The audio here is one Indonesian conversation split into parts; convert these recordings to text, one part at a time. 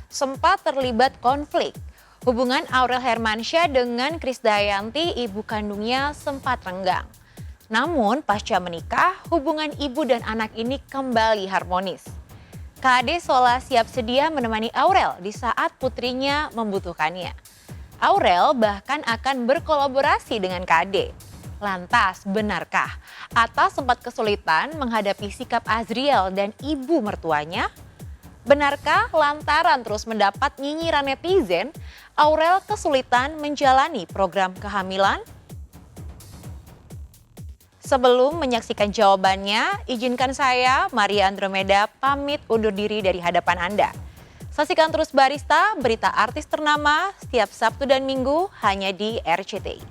sempat terlibat konflik. Hubungan Aurel Hermansyah dengan Krisdayanti, ibu kandungnya, sempat renggang. Namun pasca menikah, hubungan ibu dan anak ini kembali harmonis. KD seolah siap sedia menemani Aurel di saat putrinya membutuhkannya. Aurel bahkan akan berkolaborasi dengan KD. Lantas, benarkah Atta sempat kesulitan menghadapi sikap Azriel dan ibu mertuanya? Benarkah lantaran terus mendapat nyinyiran netizen, Aurel kesulitan menjalani program kehamilan? Sebelum menyaksikan jawabannya, izinkan saya, Maria Andromeda, pamit undur diri dari hadapan Anda. Saksikan terus Barista, berita artis ternama, setiap Sabtu dan Minggu hanya di RCTI.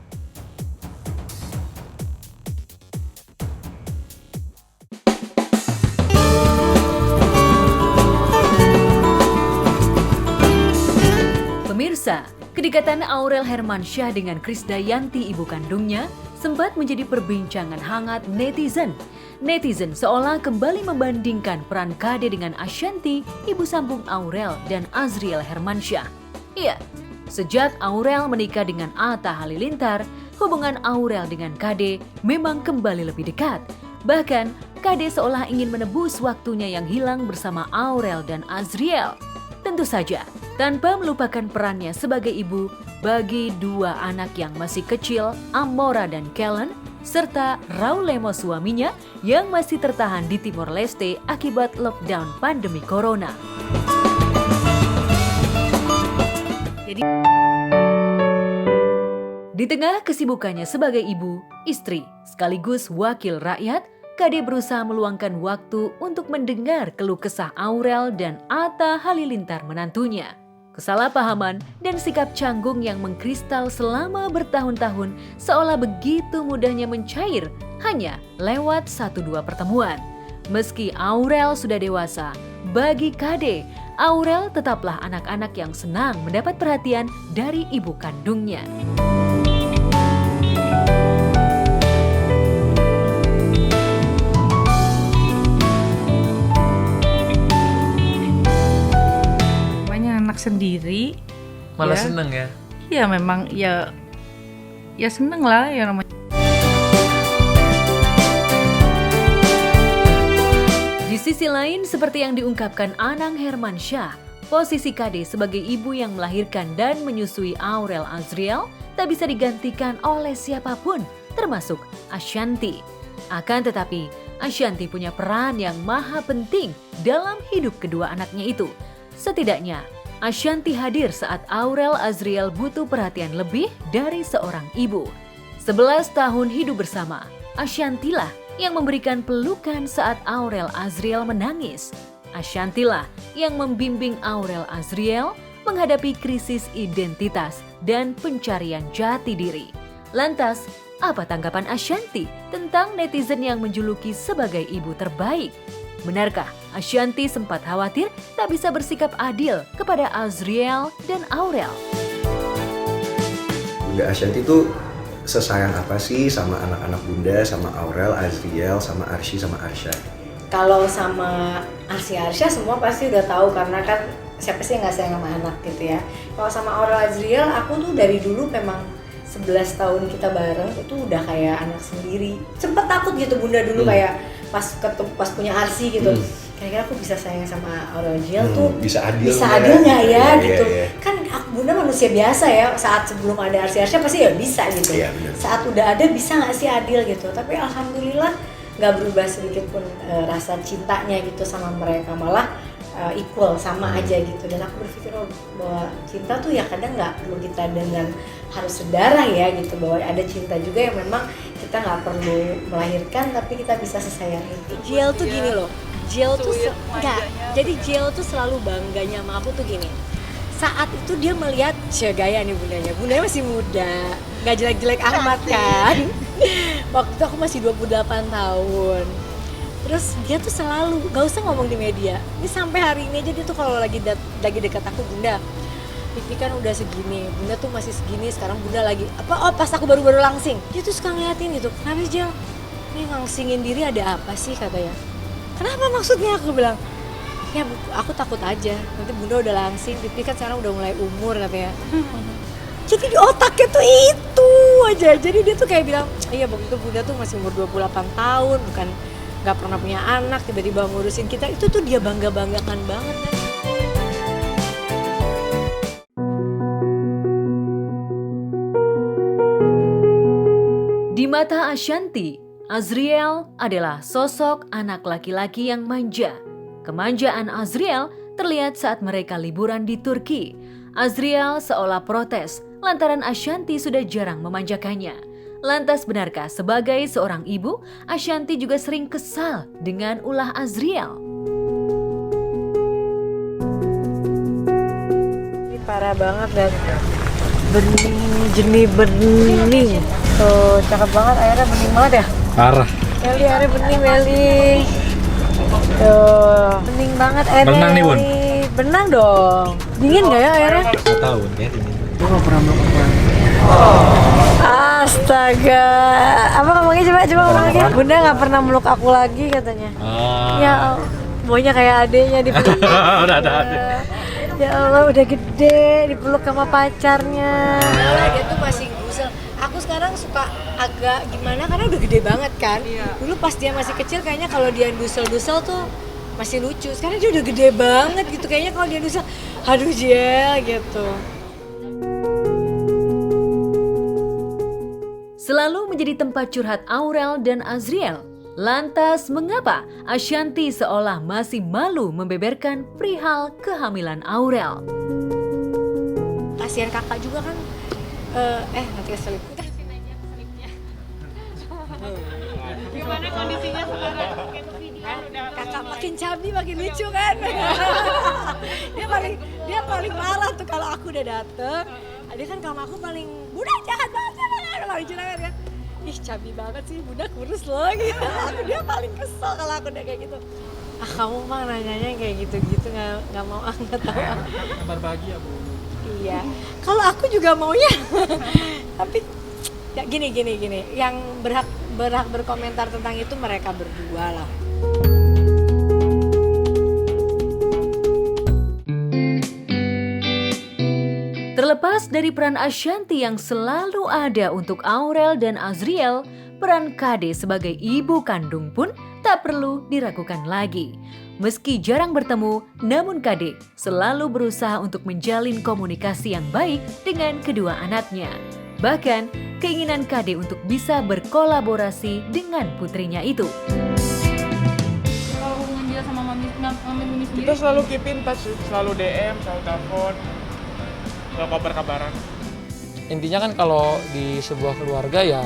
Pemirsa, kedekatan Aurel Hermansyah dengan Krisdayanti, ibu kandungnya, sempat menjadi perbincangan hangat netizen. Netizen seolah kembali membandingkan peran KD dengan Ashanty, ibu sambung Aurel dan Azriel Hermansyah. Iya, sejak Aurel menikah dengan Atta Halilintar, hubungan Aurel dengan KD memang kembali lebih dekat. Bahkan, KD seolah ingin menebus waktunya yang hilang bersama Aurel dan Azriel. Tentu saja, tanpa melupakan perannya sebagai ibu bagi dua anak yang masih kecil, Amora dan Kellen, serta Raul Lemos suaminya yang masih tertahan di Timor Leste akibat lockdown pandemi corona. Di tengah kesibukannya sebagai ibu, istri, sekaligus wakil rakyat, KD berusaha meluangkan waktu untuk mendengar keluh kesah Aurel dan Atta Halilintar menantunya. Kesalahpahaman dan sikap canggung yang mengkristal selama bertahun-tahun seolah begitu mudahnya mencair hanya lewat 1-2 pertemuan. Meski Aurel sudah dewasa, bagi KD, Aurel tetaplah anak-anak yang senang mendapat perhatian dari ibu kandungnya. Sendiri malah ya. Seneng ya? Iya memang ya seneng lah ya namanya. Di sisi lain, seperti yang diungkapkan Anang Hermansyah, posisi KD sebagai ibu yang melahirkan dan menyusui Aurel Azriel tak bisa digantikan oleh siapapun, termasuk Ashanty. Akan tetapi, Ashanty punya peran yang maha penting dalam hidup kedua anaknya itu. Setidaknya, Ashanty hadir saat Aurel Azriel butuh perhatian lebih dari seorang ibu. 11 tahun hidup bersama, Ashanty lah yang memberikan pelukan saat Aurel Azriel menangis. Ashanty lah yang membimbing Aurel Azriel menghadapi krisis identitas dan pencarian jati diri. Lantas, apa tanggapan Ashanty tentang netizen yang menjuluki sebagai ibu terbaik? Benarkah Ashanty sempat khawatir tak bisa bersikap adil kepada Azriel dan Aurel? Bunda Ashanty itu sesayang apa sih sama anak-anak Bunda, sama Aurel, Azriel, sama Arsy, sama Arsya? Kalau sama Arsy Arsya semua pasti udah tahu karena kan siapa sih yang nggak sayang sama anak gitu ya. Kalau sama Aurel Azriel, aku tuh dari dulu memang 11 tahun kita bareng itu udah kayak anak sendiri. Sempet takut gitu Bunda dulu kayak pas punya Arsy gitu. Kira-kira aku bisa sayang sama Aurel Azriel tuh bisa adil nggak ya gitu. Iya. Kan Bunda manusia biasa ya, saat sebelum ada Arsy Arsya pasti ya bisa gitu. Iya, saat udah ada bisa nggak sih adil gitu. Tapi alhamdulillah nggak berubah sedikit pun rasa cintanya gitu sama mereka, malah equal, sama aja gitu. Dan aku berpikir bahwa cinta tuh ya kadang nggak perlu kita dengan harus sedarah ya gitu, bahwa ada cinta juga yang memang kita nggak perlu melahirkan tapi kita bisa sesayang itu. Jiel tuh gini loh, Jiel tuh jadi Jiel tuh selalu bangganya sama aku tuh gini. Saat itu dia melihat gaya nih bundanya masih muda, nggak jelek-jelek amat kan. Waktu itu aku masih 28 tahun. Terus dia tuh selalu, gak usah ngomong di media. Ini sampai hari ini aja dia tuh kalau lagi dekat aku, Bunda, Vivi kan udah segini, Bunda tuh masih segini, sekarang Bunda lagi pas aku baru-baru langsing, dia tuh suka ngeliatin gitu, kenapa sih Jel? Ini ngangsingin diri ada apa sih katanya? Kenapa maksudnya? Aku bilang, ya aku takut aja nanti bunda udah langsing, pipi kan sekarang udah mulai umur katanya. Jadi di otaknya tuh itu aja, jadi dia tuh kayak bilang iya waktu itu bunda tuh masih umur 28 tahun, bukan nggak pernah punya anak, tiba-tiba ngurusin kita, itu tuh dia banggakan banget kan. Di mata Ashanti, Azriel adalah sosok anak laki-laki yang manja. Kemanjaan Azriel terlihat saat mereka liburan di Turki. Azriel seolah protes lantaran Ashanti sudah jarang memanjakannya. Lantas benarkah sebagai seorang ibu, Ashanti juga sering kesal dengan ulah Azriel? Ini parah banget dan bening, jernih bening. Tuh, cakep banget, airnya bening banget ya? Parah. Meli, airnya bening, Meli. Tuh, bening banget airnya. Benang nih, Bun? Meli. Benang dong. Dingin nggak ya airnya? 1 tahun ya ini. Gue gak pernah melakukan. Astaga. Apa ngomongnya coba ngomong lagi. Bunda nggak pernah meluk aku lagi katanya. Ya, maunya kayak adenya dipeluk. Udah ada. Ya Allah, udah gede dipeluk sama pacarnya. Dia tuh masih gusel. Aku sekarang suka agak gimana karena udah gede banget kan. Dulu pas dia masih kecil kayaknya kalau dia dusel-dusel tuh masih lucu. Sekarang dia udah gede banget gitu, kayaknya kalau dia dusel, aduh Jel gitu. Selalu menjadi tempat curhat Aurel dan Azriel. Lantas mengapa Ashanti seolah masih malu membeberkan perihal kehamilan Aurel? Kasihan kakak juga kan. Nanti keselip. Gimana kondisinya sekarang? Mungkin video udah Kakak makin cabi makin lucu kan. dia paling marah tuh kalau aku udah dateng. Dia kan kalau aku paling Bunda jahat banget paling curang kan. Ih cabi banget sih, Bunda kurus loh gitu. Dia paling kesel kalau aku udah kayak gitu. Ah kamu mah nanyanya kayak gitu-gitu nggak mau nggak tahu. Kabar bahagia, Bu. Iya. Kalau aku juga maunya. Tapi ya gini. Yang berhak berkomentar tentang itu mereka berdua lah. Terlepas dari peran Ashanti yang selalu ada untuk Aurel dan Azriel, peran Kade sebagai ibu kandung pun tak perlu diragukan lagi. Meski jarang bertemu, namun Kade selalu berusaha untuk menjalin komunikasi yang baik dengan kedua anaknya. Bahkan, keinginan Kade untuk bisa berkolaborasi dengan putrinya itu. kalau hubungan dia sama mami sendiri. Kita selalu keep in touch, selalu DM, selalu telepon, selalu kabar-kabaran. Intinya kan kalau di sebuah keluarga ya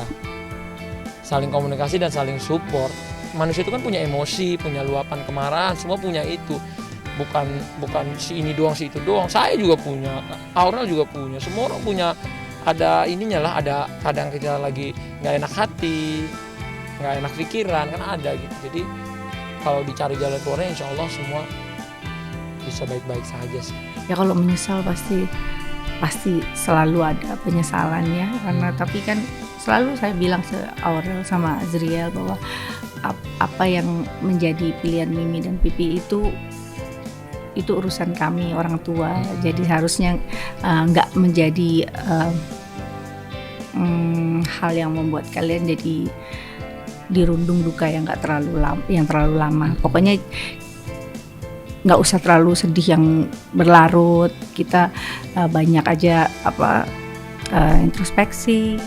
saling komunikasi dan saling support. Manusia itu kan punya emosi, punya luapan kemarahan, semua punya itu. Bukan si ini doang, si itu doang. Saya juga punya, Aurel juga punya, semua orang punya. Ada ininya lah, ada kadang kita lagi nggak enak hati, nggak enak pikiran, kan ada gitu. Jadi kalau dicari jalan keluarnya insya Allah semua bisa baik-baik saja sih. Ya kalau menyesal pasti selalu ada penyesalannya karena tapi kan selalu saya bilang ke Aurel sama Azriel bahwa apa yang menjadi pilihan Mimi dan Pipi itu urusan kami orang tua. Jadi harusnya nggak menjadi hal yang membuat kalian jadi dirundung duka yang terlalu lama. Pokoknya nggak usah terlalu sedih yang berlarut. Kita banyak aja introspeksi.